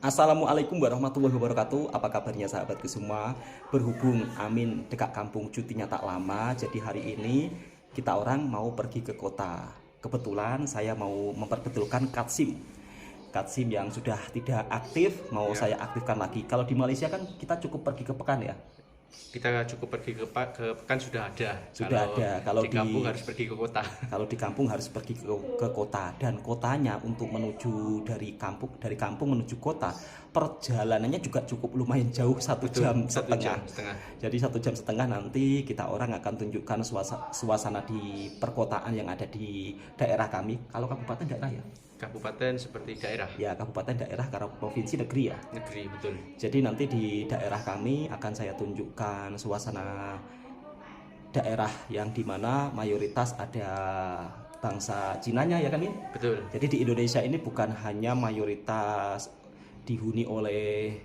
Assalamualaikum warahmatullahi wabarakatuh. Apa kabarnya sahabatku semua? Berhubung Amin dekat kampung cutinya tak lama, jadi hari ini kita orang mau pergi ke kota. Kebetulan saya mau memperbetulkan Katsim. Katsim yang sudah tidak aktif mau Ya, saya aktifkan lagi. Kalau di Malaysia kan kita cukup pergi ke pekan ya. kita cukup pergi ke pekan sudah ada. Sudah Kalau ada. Kalau di kampung harus pergi ke kota. kalau di kampung harus pergi ke kota, dan kotanya untuk menuju dari kampung menuju kota perjalanannya juga cukup lumayan jauh, satu Betul, jam satu setengah. jam setengah. Jadi 1 jam setengah nanti kita orang akan tunjukkan suasana di perkotaan yang ada di daerah kami. Kalau kabupaten daerah ya, Kabupaten seperti daerah ya kabupaten daerah, karena provinsi negeri ya. negeri, betul. Jadi nanti di daerah kami akan saya tunjukkan suasana daerah yang dimana mayoritas ada bangsa Cinanya ya kan ini. Betul. Jadi di Indonesia ini bukan hanya mayoritas dihuni oleh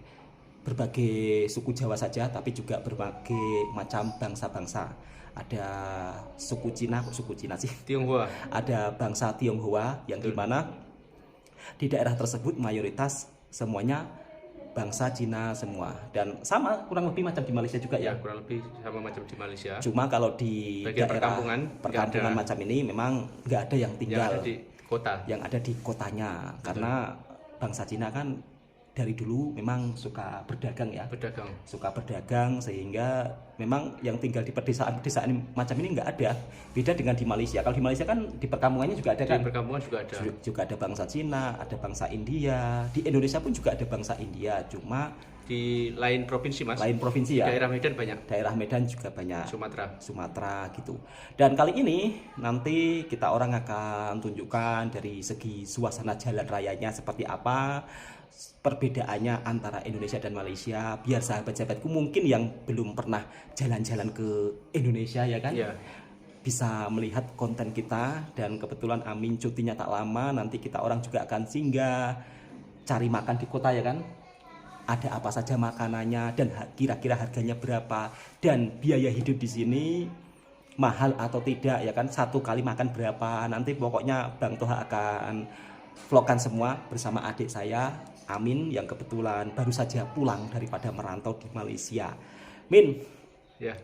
berbagai suku Jawa saja, tapi juga berbagai macam bangsa-bangsa. Ada suku Cina, kok suku Cina sih? Tionghoa. Ada bangsa Tionghoa yang Betul. dimana di daerah tersebut mayoritas semuanya bangsa Cina semua, dan sama kurang lebih macam di Malaysia juga Ya, ya. kurang lebih sama macam di Malaysia. Cuma kalau di Bagian daerah perkampungan, perkampungan nggak ada. macam ini memang nggak ada yang Yang tinggal, ada di kota. yang ada di kotanya. Karena bangsa Cina kan dari dulu memang suka berdagang ya, Pedagang. suka berdagang, sehingga memang yang tinggal di pedesaan-pedesaan macam ini nggak ada. Beda dengan di Malaysia. Kalau di Malaysia kan di perkampungannya juga ada Di kan, perkampungan juga ada. juga ada bangsa Cina, ada bangsa India. Di Indonesia pun juga ada bangsa India, cuma Di lain provinsi, Mas. lain provinsi ya. Daerah Medan banyak. Daerah Medan juga banyak. Sumatera. Gitu. Dan kali ini nanti kita orang akan tunjukkan dari segi suasana jalan rayanya seperti apa, perbedaannya antara Indonesia dan Malaysia, biar sahabat-sahabatku mungkin yang belum pernah jalan-jalan ke Indonesia ya kan, Ya. bisa melihat konten kita. Dan kebetulan Amin cutinya tak lama, nanti kita orang juga akan singgah cari makan di kota ya kan. Ada apa saja makanannya dan kira-kira harganya berapa, dan biaya hidup di sini mahal atau tidak ya kan. Satu kali makan berapa, nanti pokoknya Bang Toha akan vlogkan semua bersama adik saya Amin yang kebetulan baru saja pulang daripada merantau di Malaysia. Min, Ya.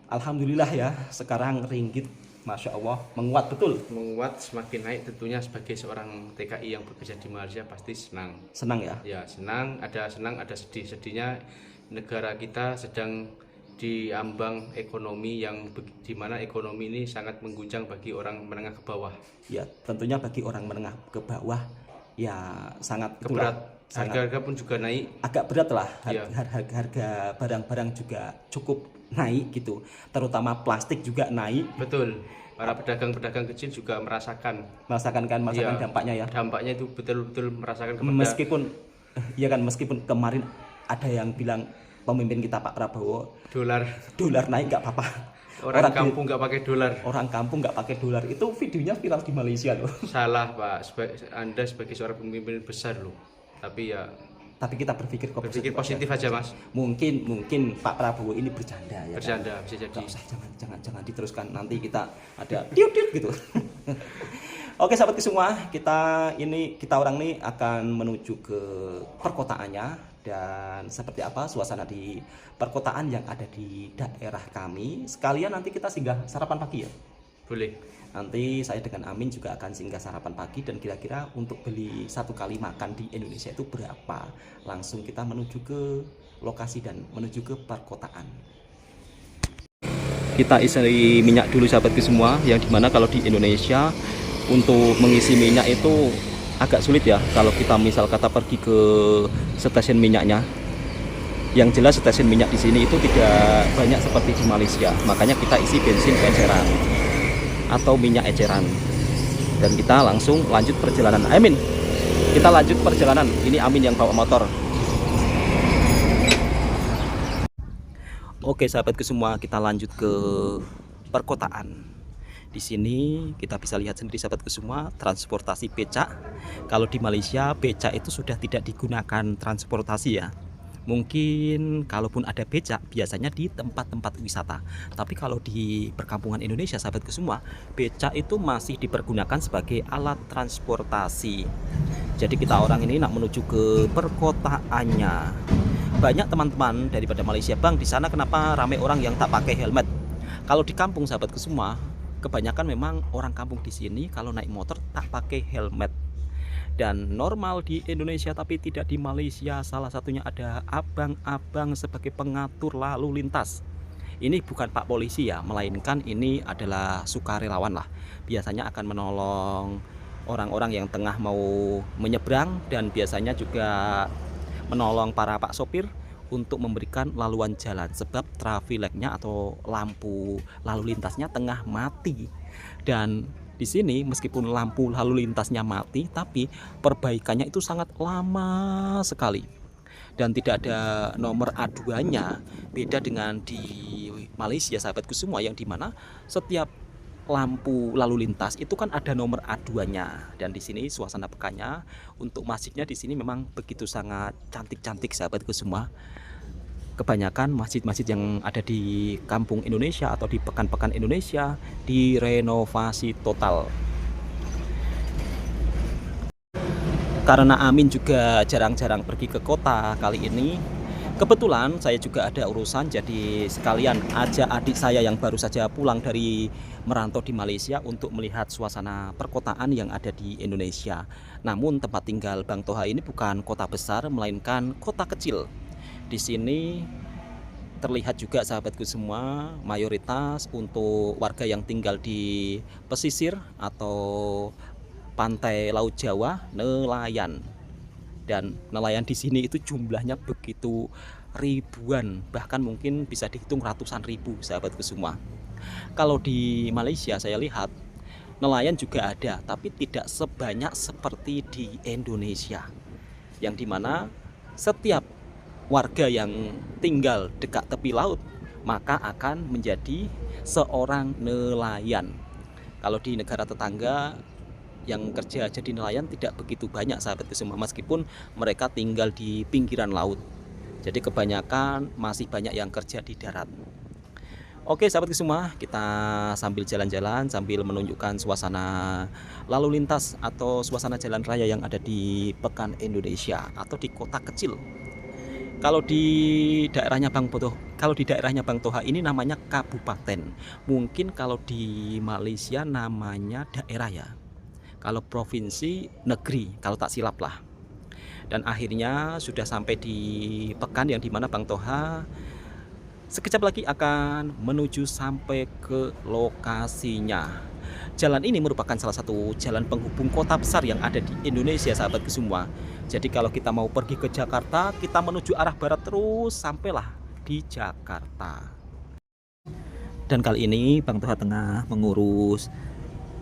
alhamdulillah ya, sekarang ringgit Masya Allah menguat betul. Menguat, semakin naik, tentunya sebagai seorang TKI yang bekerja di Malaysia pasti senang. Senang ya. Ya, senang, ada sedih. Sedihnya negara kita sedang diambang ekonomi yang di mana ekonomi ini sangat mengguncang bagi orang menengah ke bawah. Ya tentunya bagi orang menengah ke bawah ya sangat Keberat. sangat Harga-harga pun juga naik. agak berat lah. Iya. Harga barang-barang juga cukup naik gitu, terutama plastik juga naik. Betul. Para pedagang-pedagang kecil juga merasakan Merasakan Iya. dampaknya ya. Dampaknya itu betul-betul merasakan kepada Meskipun ya kan, meskipun kemarin ada yang bilang pemimpin kita Pak Prabowo dolar. naik nggak apa-apa. Orang kampung nggak pakai dolar. Orang kampung nggak pakai dolar, itu videonya viral di Malaysia loh. Salah, Pak. Anda sebagai seorang pemimpin besar loh. Tapi ya Tapi kita berpikir positif aja, Mas. Mungkin Pak Prabowo ini bercanda ya. Bercanda bisa jadi. Nggak usah, jangan diteruskan, nanti kita ada tiut-tiut gitu. Oke sahabatku semua, kita orang nih akan menuju ke perkotaannya, dan seperti apa suasana di perkotaan yang ada di daerah kami. Sekalian nanti kita singgah sarapan pagi ya. Boleh. Nanti saya dengan Amin juga akan singgah sarapan pagi, dan kira-kira untuk beli satu kali makan di Indonesia itu berapa. Langsung kita menuju ke lokasi dan menuju ke perkotaan. Kita isi minyak dulu sahabatku semua, yang dimana kalau di Indonesia untuk mengisi minyak itu agak sulit ya. Kalau kita misal kata pergi ke stasiun minyaknya, yang jelas stasiun minyak di sini itu tidak banyak seperti di Malaysia. Makanya kita isi bensin eceran atau minyak eceran, dan kita langsung lanjut perjalanan. Amin, kita lanjut perjalanan. Ini Amin yang bawa motor. Oke sahabatku semua, kita lanjut ke perkotaan. Di sini kita bisa lihat sendiri sahabatku semua, transportasi becak. Kalau di Malaysia becak itu sudah tidak digunakan transportasi ya, Mungkin kalaupun ada becak biasanya di tempat-tempat wisata. Tapi kalau di perkampungan Indonesia sahabatku semua, becak itu masih dipergunakan sebagai alat transportasi. Jadi kita orang ini nak menuju ke perkotaannya. Banyak teman-teman daripada Malaysia, Bang, di sana kenapa ramai orang yang tak pakai helmet? Kalau di kampung sahabatku semua, kebanyakan memang orang kampung di sini kalau naik motor tak pakai helmet. Dan normal di Indonesia tapi tidak di Malaysia. Salah satunya ada abang-abang sebagai pengatur lalu lintas. Ini bukan Pak Polisi ya, melainkan ini adalah sukarelawan lah. Biasanya akan menolong orang-orang yang tengah mau menyeberang, dan biasanya juga menolong para Pak sopir untuk memberikan laluan jalan, sebab traffic light-nya atau lampu lalu lintasnya tengah mati. Dan di sini meskipun lampu lalu lintasnya mati, tapi perbaikannya itu sangat lama sekali dan tidak ada nomor aduannya. Beda dengan di Malaysia sahabatku semua, yang dimana setiap lampu lalu lintas itu kan ada nomor aduannya. Dan di sini suasana pekannya untuk masjidnya di sini memang begitu sangat cantik-cantik sahabatku semua. Kebanyakan masjid-masjid yang ada di kampung Indonesia atau di pekan-pekan Indonesia direnovasi total. Karena Amin juga jarang-jarang pergi ke kota kali ini, kebetulan saya juga ada urusan, jadi sekalian ajak adik saya yang baru saja pulang dari merantau di Malaysia untuk melihat suasana perkotaan yang ada di Indonesia. Namun tempat tinggal Bang Toha ini bukan kota besar, melainkan kota kecil. Di sini terlihat juga sahabatku semua, mayoritas untuk warga yang tinggal di pesisir atau pantai Laut Jawa, nelayan. Dan nelayan di sini itu jumlahnya begitu ribuan, bahkan mungkin bisa dihitung ratusan ribu sahabatku semua. Kalau di Malaysia saya lihat nelayan juga ada, tapi tidak sebanyak seperti di Indonesia, yang dimana setiap warga yang tinggal dekat tepi laut maka akan menjadi seorang nelayan. Kalau di negara tetangga yang kerja jadi nelayan tidak begitu banyak sahabatku semua, meskipun mereka tinggal di pinggiran laut. Jadi kebanyakan masih banyak yang kerja di darat. Oke sahabatku semua, kita sambil jalan-jalan sambil menunjukkan suasana lalu lintas atau suasana jalan raya yang ada di Pekan Indonesia atau di kota kecil. Kalau di daerahnya Bang Toha ini namanya kabupaten. Mungkin kalau di Malaysia namanya daerah ya. Kalau provinsi negeri, kalau tak silap lah. Dan akhirnya sudah sampai di Pekan, yang dimana Bang Toha sekejap lagi akan menuju sampai ke lokasinya. Jalan ini merupakan salah satu jalan penghubung kota besar yang ada di Indonesia sahabatku semua. Jadi kalau kita mau pergi ke Jakarta, kita menuju arah barat terus sampailah di Jakarta. Dan kali ini Bang Toha tengah mengurus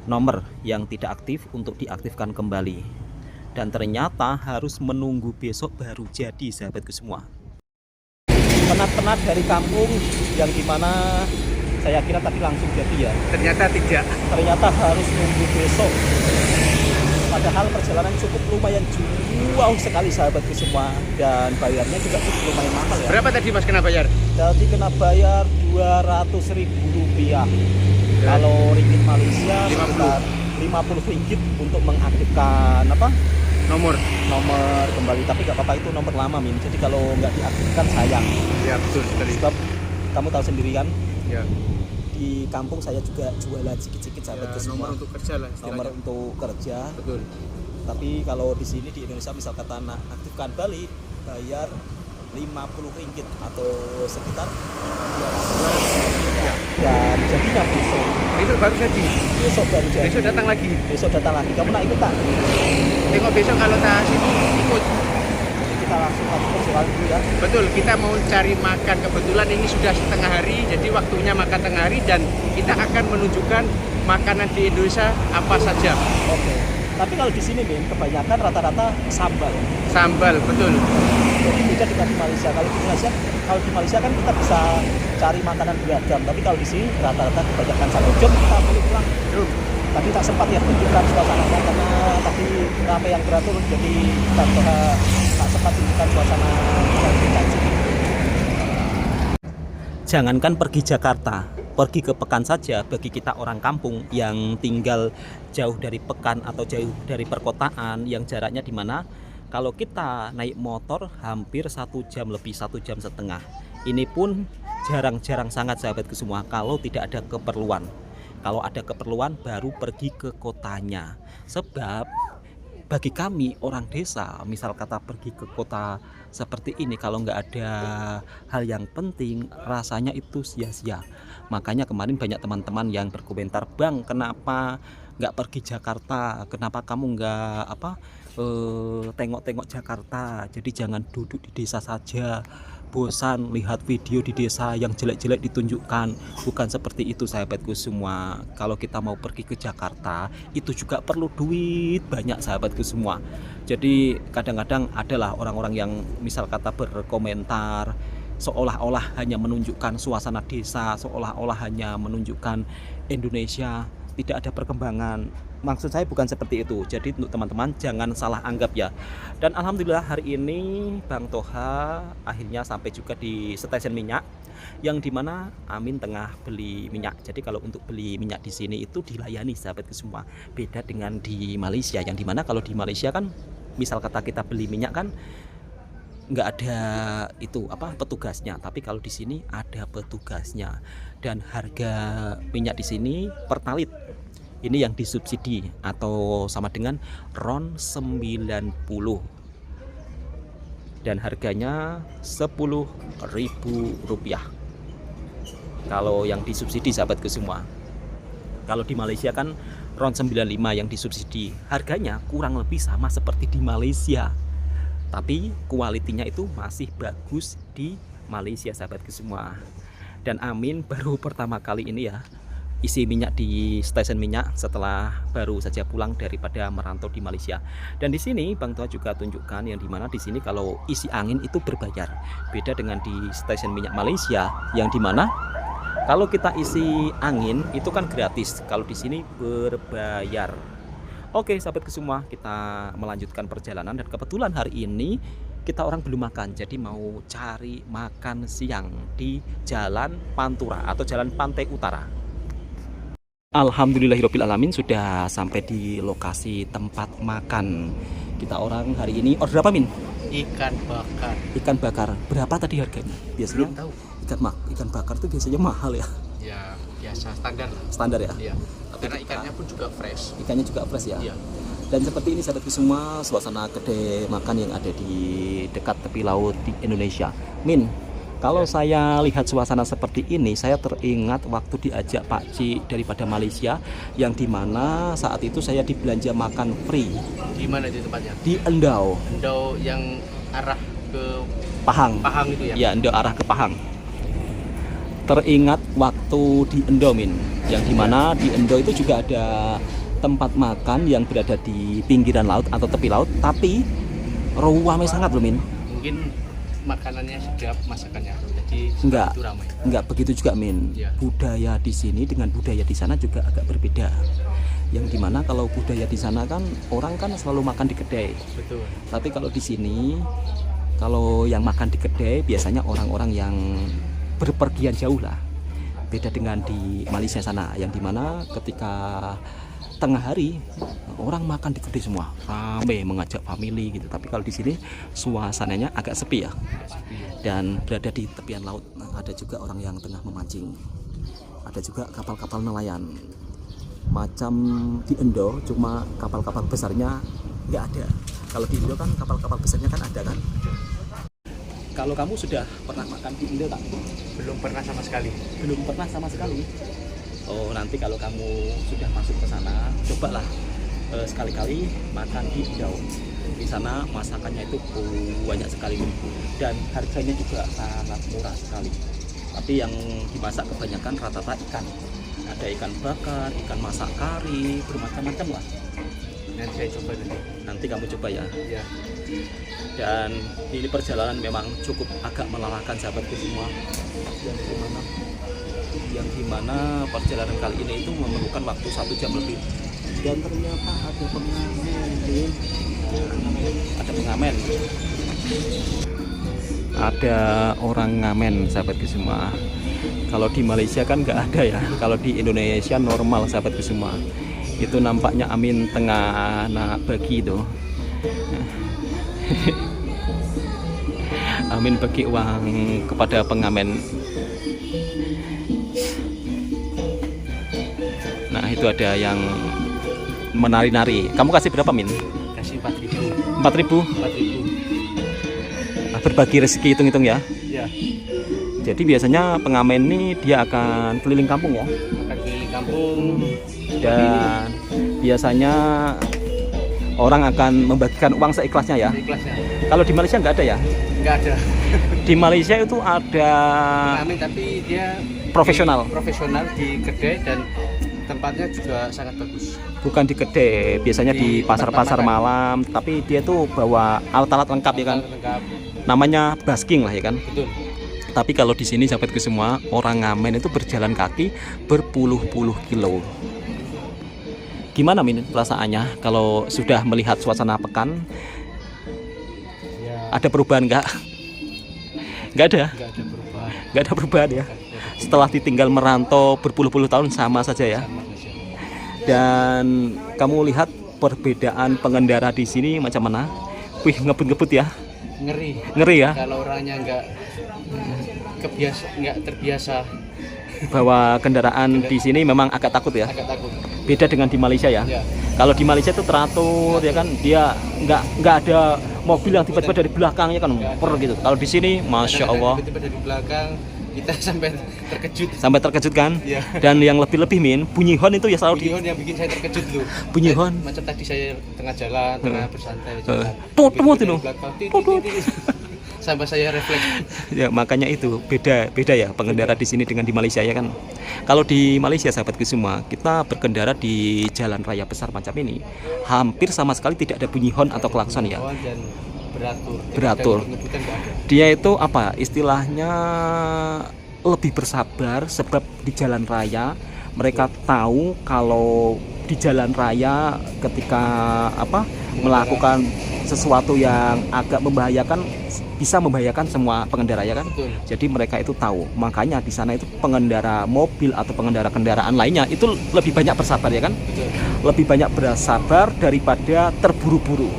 nomor yang tidak aktif untuk diaktifkan kembali. Dan ternyata harus menunggu besok baru jadi sahabatku semua. Penat-penat dari kampung yang dimana saya kira tadi langsung jadi ya. Ternyata tidak. Ternyata harus nunggu besok. Padahal perjalanan cukup lumayan jauh sekali sahabatku semua, dan bayarnya juga cukup lumayan mahal ya. Berapa tadi Mas kena bayar? Jadi kena bayar Rp200.000. Ya. Kalau ringgit Malaysia 50. sekitar Rp50 untuk mengaktifkan nomor kembali. Tapi gak apa-apa, itu nomor lama Min. Jadi kalau nggak diaktifkan sayang. Ya betul sekali. Sebab kamu tahu sendiri kan, Ya. di kampung saya juga jualan sedikit-sedikit sahabatku semua. Nomor untuk kerja lah istilahnya. Nomor untuk kerja. Betul. Tapi kalau di sini di Indonesia misal kata aktifkan balik, bayar Rp50 atau sekitar 200. Ya. Dan jadinya besok. Besok baru jadi. Besok baru jadi. Besok datang lagi. Besok datang lagi. Kamu nak ikut tak? Tengok besok kalau tak sini ikut. Kita langsung masuk ke dulu ya. Betul, kita mau cari makan. Kebetulan ini sudah setengah hari, jadi waktunya makan tengah hari, dan kita akan menunjukkan makanan di Indonesia apa saja. Oke. Tapi kalau di sini Min, kebanyakan rata-rata sambal. Sambal, betul. Jadi beda dengan di Malaysia. Kalau di Malaysia kan kita bisa cari makanan beragam, tapi kalau di sini rata-rata kebanyakan sambal. Jom kita balik pulang. Tadi tak sempat ya tunjukkan suasananya karena tadi rame yang beratur, jadi tak sempat tunjukkan suasana yang cantik. Jangankan pergi Jakarta, pergi ke Pekan saja bagi kita orang kampung yang tinggal jauh dari Pekan atau jauh dari perkotaan yang jaraknya di mana, kalau kita naik motor hampir 1 jam lebih, 1,5 jam. Ini pun jarang-jarang sangat sahabatku semua kalau tidak ada keperluan. Kalau ada keperluan baru pergi ke kotanya. Sebab bagi kami orang desa, misal kata pergi ke kota seperti ini, kalau nggak ada hal yang penting rasanya itu sia-sia. Makanya kemarin banyak teman-teman yang berkomentar, "Bang, kenapa nggak pergi Jakarta? Kenapa kamu nggak tengok-tengok Jakarta? Jadi jangan duduk di desa saja, bosan lihat video di desa yang jelek-jelek ditunjukkan." Bukan seperti itu sahabatku semua. Kalau kita mau pergi ke Jakarta itu juga perlu duit banyak sahabatku semua. Jadi kadang-kadang adalah orang-orang yang misal kata berkomentar seolah-olah hanya menunjukkan suasana desa, seolah-olah hanya menunjukkan Indonesia, tidak ada perkembangan. Maksud saya bukan seperti itu. Jadi untuk teman-teman jangan salah anggap ya. Dan alhamdulillah hari ini Bang Toha akhirnya sampai juga di stasiun minyak, yang dimana Amin tengah beli minyak. Jadi kalau untuk beli minyak di sini itu dilayani sahabatku semua. Beda dengan di Malaysia, yang dimana kalau di Malaysia kan misal kata kita beli minyak kan nggak ada itu petugasnya, tapi kalau di sini ada petugasnya. Dan harga minyak di sini pertalit ini yang disubsidi atau sama dengan RON 90 dan harganya Rp10.000 kalau yang disubsidi sahabatku semua. Kalau di Malaysia kan RON 95 yang disubsidi, harganya kurang lebih sama seperti di Malaysia, tapi kualitinya itu masih bagus di Malaysia sahabatku semua. Dan Amin baru pertama kali ini ya isi minyak di stasiun minyak setelah baru saja pulang daripada merantau di Malaysia. Dan di sini Bang Toha juga tunjukkan yang dimana di sini kalau isi angin itu berbayar. Beda dengan di stasiun minyak Malaysia yang dimana kalau kita isi angin itu kan gratis, kalau di sini berbayar. Oke sahabatku semua, kita melanjutkan perjalanan dan kebetulan hari ini kita orang belum makan, jadi mau cari makan siang di Jalan Pantura atau Jalan Pantai Utara. Alhamdulillahirobbilalamin sudah sampai di lokasi tempat makan. Kita orang hari ini order apa Min? Ikan bakar. Ikan bakar. Berapa tadi harganya? Biasanya Belum tahu. Ikan bakar itu biasanya mahal ya? Ya biasa standar lah. Standar ya? Iya. Karena ikannya pun juga fresh. Ikannya juga fresh ya? Iya. Dan seperti ini sahabatku semua suasana kedai makan yang ada di dekat tepi laut di Indonesia. Min, kalau saya lihat suasana seperti ini, saya teringat waktu diajak Pak Ci daripada Malaysia, yang dimana saat itu saya dibelanja makan free. Di mana itu tempatnya? Di Endau. Endau yang arah ke Pahang. Pahang itu ya? Ya, Endau arah ke Pahang. Teringat waktu di Endau Min, yang dimana di Endau itu juga ada tempat makan yang berada di pinggiran laut atau tepi laut, tapi ramai sangat loh Min. Mungkin makanannya sedap, masakannya, jadi Enggak, itu ramai. enggak begitu juga Min. Ya. Budaya di sini dengan budaya di sana juga agak berbeda. Yang dimana kalau budaya di sana kan orang kan selalu makan di kedai. Betul. Tapi kalau di sini, kalau yang makan di kedai biasanya orang-orang yang berpergian jauh lah. Beda dengan di Malaysia sana, yang dimana ketika tengah hari orang makan di kedai semua, ramai mengajak family gitu. Tapi kalau di sini suasananya agak sepi ya. Dan berada di tepian laut, ada juga orang yang tengah memancing. Ada juga kapal-kapal nelayan. Macam di Indo, cuma kapal-kapal besarnya nggak ada. Kalau di Indo kan kapal-kapal besarnya kan ada kan. Kalau kamu sudah pernah makan di Indo tak? Belum pernah sama sekali. Belum pernah sama sekali. Oh, nanti kalau kamu sudah masuk ke sana, cobalah sekali-kali makan di Indo. Di sana masakannya itu banyak sekali dan harganya juga sangat murah sekali. Tapi yang dimasak kebanyakan rata-rata ikan. Ada ikan bakar, ikan masak kari, bermacam-macam lah. Nanti saya coba nanti. Nanti kamu coba ya. Ya. Dan ini perjalanan memang cukup agak melelahkan sahabatku semua. Yang dimana perjalanan kali ini itu memerlukan waktu 1 jam lebih. Dan ternyata ada pengamen. Ada pengamen. Ada orang ngamen sahabatku semua. Kalau di Malaysia kan nggak ada ya. Kalau di Indonesia normal sahabatku semua. Itu nampaknya Amin tengah nak bagi itu. Amin bagi uang kepada pengamen. Nah itu ada yang menari-nari. Kamu kasih berapa, Min? Kasih 4.000. 4.000. 4.000. Nah, berbagi rezeki, hitung-hitung ya. Ya, Jadi biasanya pengamen ini dia akan keliling kampung ya. akan keliling kampung. Dan biasanya orang akan membagikan uang seikhlasnya ya. Ikhlasnya Kalau di Malaysia nggak ada ya. nggak ada. Di Malaysia itu ada Pengamen tapi dia profesional. profesional di kedai dan tempatnya juga sangat bagus. Bukan di kedai, biasanya di Di pasar-pasar tempat malam. Tapi dia tuh bawa alat-alat lengkap ya kan. Lengkap. Namanya busking lah ya kan. Betul. Tapi kalau di sini sahabatku semua, orang ngamen itu berjalan kaki berpuluh-puluh kilo. Gimana Min perasaannya kalau sudah melihat suasana pekan? Ya, Ada perubahan nggak? Nggak ada, nggak ada perubahan. nggak ada perubahan ya. Setelah ditinggal merantau berpuluh-puluh tahun sama saja ya. Sama saja. Dan kamu lihat perbedaan pengendara di sini macam mana? Wih, ngebut-ngebut ya, Ngeri. ngeri ya. Kalau orangnya nggak terbiasa, Bahwa kendaraan di sini memang agak takut ya. agak takut. Beda dengan di Malaysia ya. Ya. Kalau di Malaysia itu teratur ya kan, dia nggak ada mobil yang tiba-tiba dari belakangnya kan gitu. Kalau di sini, masya Allah, Tiba-tiba dari belakang kita sampai terkejut. sampai terkejut kan. Ya. Dan yang lebih-lebih Min, bunyi horn itu ya selalu di Bunyi horn yang bikin saya terkejut loh. bunyi horn. Macam tadi saya tengah jalan, tengah bersantai jalan. Tut, Begitu itu. dari belakang, tit, Tut, tut. tit, tit. Sampai saya refleks. Ya makanya itu beda ya pengendara di sini dengan di Malaysia ya kan. Kalau di Malaysia sahabatku semua, kita berkendara di jalan raya besar macam ini, hampir sama sekali tidak ada bunyi horn atau klakson ya. Dan beratur. Beratur. Dan penyebutan nggak ada. Dia itu apa istilahnya, lebih bersabar sebab di jalan raya mereka tahu kalau di jalan raya ketika apa melakukan sesuatu yang agak membahayakan bisa membahayakan semua pengendara ya kan. Betul. Jadi mereka itu tahu, makanya di sana itu pengendara mobil atau pengendara kendaraan lainnya itu lebih banyak bersabar ya kan, Betul. lebih banyak bersabar daripada terburu-buru.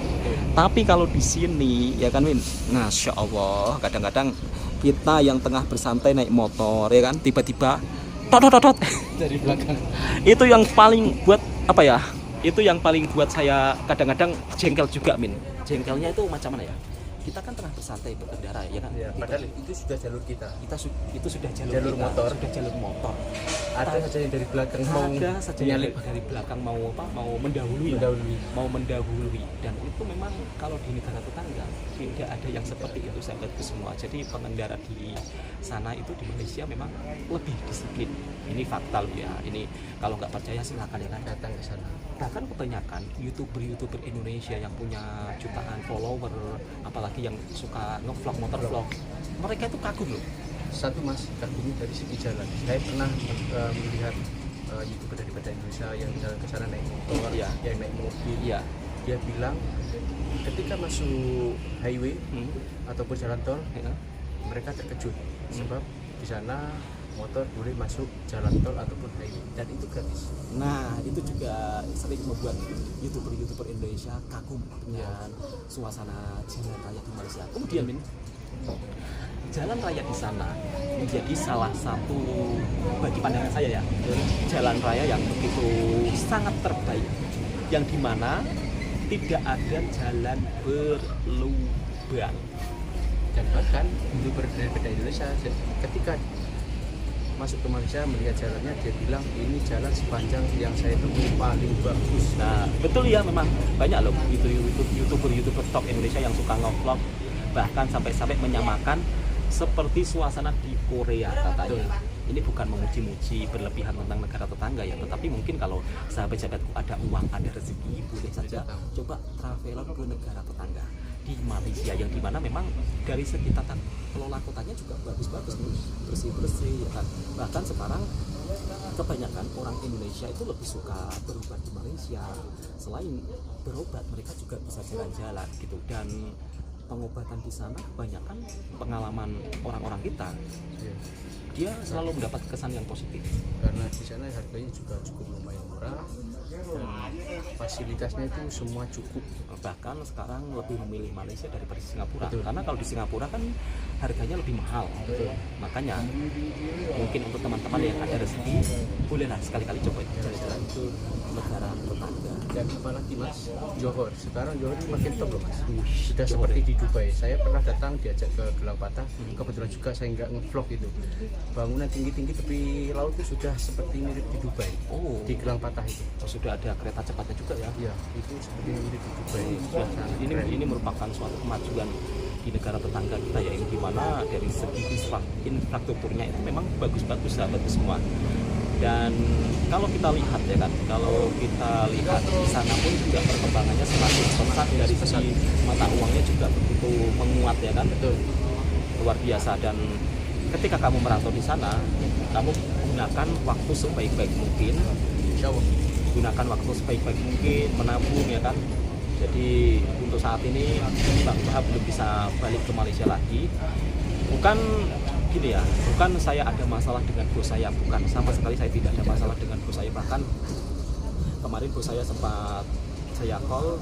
Tapi kalau di sini ya kan Win, masya Allah, kadang-kadang kita yang tengah bersantai naik motor ya kan, tiba-tiba tot. Dari belakang. Itu yang paling buat apa ya? Itu yang paling buat saya kadang-kadang jengkel juga Min. Jengkelnya itu macam mana ya? Kita kan tengah bersantai berkendara ya kan. Ya, padahal itu sudah jalur kita. Itu sudah Jalur kita, motor. sudah jalur motor. Ada saja yang dari belakang mau Ada saja yang menyalip. dari belakang mau apa? Mau mendahului. Mau mendahului. Dan itu memang kalau di negara tetangga tidak ada yang seperti itu sahabatku semua. Jadi pengendara di sana itu di Malaysia memang lebih disiplin. Ini fakta loh ya. Ini kalau nggak percaya silakan ya kan Datang ke sana. bahkan kebanyakan youtuber Indonesia yang punya jutaan follower, apalagi yang suka ngevlog motor vlog, mereka itu kagum loh. Satu mas, kagumnya dari segi jalan. Saya pernah melihat youtuber dari Indonesia yang jalan ke sana naik motor, Iya. yang naik mobil. Iya. Dia bilang ketika masuk highway ataupun jalan tol, Ya. mereka terkejut sebab di sana motor boleh masuk jalan tol ataupun highway dan itu gratis. Nah itu juga sering membuat youtuber Indonesia kagum dengan suasana jalan raya di Malaysia. Kemudian Min, jalan raya di sana menjadi salah satu bagi pandangan saya ya, jalan raya yang begitu sangat terbaik, yang dimana tidak ada jalan berlubang. Dan bahkan youtuber dari Indonesia ketika masuk ke Malaysia melihat jalannya, dia bilang ini jalan sepanjang yang saya temui paling bagus. Nah betul ya, memang banyak loh youtuber top Indonesia yang suka ngevlog, bahkan sampai menyamakan seperti suasana di Korea katanya. Ini bukan memuji-muji berlebihan tentang negara tetangga ya, tetapi mungkin kalau sahabat-sahabatku ada uang, ada rezeki, boleh saja coba traveler ke negara tetangga di Malaysia, yang dimana memang dari segi tata kelola kotanya juga bagus-bagus nih, bersih-bersih ya kan. Bahkan sekarang kebanyakan orang Indonesia itu lebih suka berobat di Malaysia. Selain berobat, mereka juga bisa jalan-jalan gitu. Dan pengobatan di sana kebanyakan pengalaman orang-orang kita, Iya. dia selalu mendapat kesan yang positif. Karena di sana harganya juga cukup lumayan murah dan fasilitasnya itu semua cukup. Bahkan sekarang lebih memilih Malaysia daripada Singapura. Betul. Karena kalau di Singapura kan harganya lebih mahal. Betul. Makanya mungkin untuk teman-teman yang ada rezeki, bolehlah sekali-kali coba jalan-jalan ke negara tetangga. Dan apalagi Mas, Johor. Sekarang Johor ini makin top loh Mas. Sudah Johor seperti ya? di Dubai. Saya pernah datang diajak ke Gelang Patah. Kebetulan juga saya nggak nge-vlog itu. Bangunan tinggi-tinggi tepi laut itu sudah seperti mirip di Dubai. Oh, Di Gelang Patah itu. sudah ada kereta cepatnya juga ya. Ya, itu seperti mirip di Dubai. Ya, Sangat ini keren. ini merupakan suatu kemajuan di negara tetangga kita ya, yang dimana dari segi infrastrukturnya itu memang bagus-bagus sahabat semua. Dan kalau kita lihat ya kan, kalau kita lihat di sana pun juga perkembangannya semakin pesat, dari segi mata uangnya juga begitu menguat ya kan, Betul. luar biasa. Dan ketika kamu merantau di sana, kamu gunakan waktu sebaik-baik mungkin, Insya Allah. gunakan waktu sebaik-baik mungkin, menabung ya kan. Jadi untuk saat ini Bang Bahar belum bisa balik ke Malaysia lagi. Bukan gini ya, bukan saya ada masalah dengan bos saya, bukan, sama sekali saya tidak ada masalah dengan bos saya. Bahkan kemarin bos saya sempat saya call,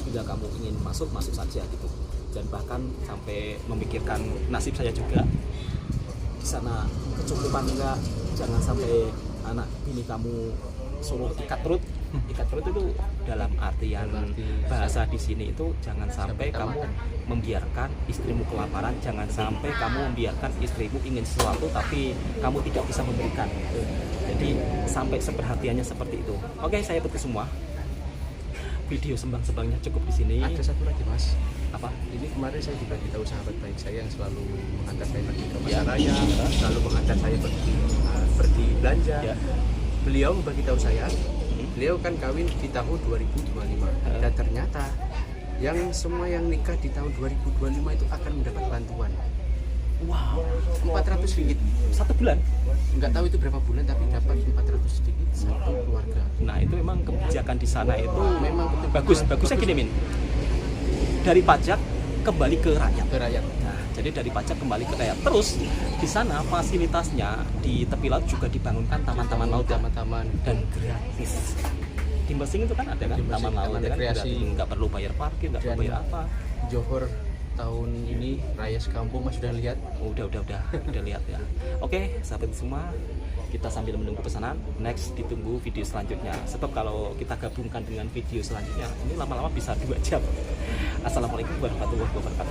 bila kamu ingin masuk saja gitu. Dan bahkan sampai memikirkan nasib saya juga di sana, kecukupan enggak, jangan sampai anak bini kamu suruh ikat perut. Ikat perut itu dalam artian bahasa di sini itu jangan sampai kamu membiarkan istrimu kelaparan, jangan sampai kamu membiarkan istrimu ingin sesuatu tapi kamu tidak bisa memberikan. Jadi sampai seperhatiannya seperti itu. Oke, saya putus semua. Video sembang-sembangnya cukup di sini. Ada satu lagi Mas. Apa? Ini kemarin saya juga ditahu sahabat baik saya yang selalu mengantar saya pergi ke Ya. pasaraya, selalu mengantar saya pergi belanja. Ya. Beliau memberitahu saya, beliau kan kawin di tahun 2025 dan ternyata yang semua yang nikah di tahun 2025 itu akan mendapat bantuan. Wow, 400 ringgit. 1 bulan. Nggak tahu itu berapa bulan tapi dapat 400 ringgit satu keluarga. Nah, itu memang kebijakan di sana itu Memang betul. bagusnya gini, Min. Dari pajak kembali ke rakyat. Ke rakyat. Nah, jadi dari pajak kembali ke rakyat. Terus di sana fasilitasnya di tepi laut juga dibangunkan taman-taman laut ya, Taman-taman dan gratis. Di Mesing itu kan ada kan Di Mesing, taman laut taman ya kan, rekreasi. gratis. Nggak perlu bayar parkir, nggak perlu Dan- bayar apa. Johor tahun ini raya sekampung Mas sudah lihat. Udah lihat ya. Oke, sahabat semua, kita sambil menunggu pesanan. Next ditunggu video selanjutnya. Sebab kalau kita gabungkan dengan video selanjutnya, ini lama-lama bisa 2 jam. Assalamualaikum warahmatullahi wabarakatuh.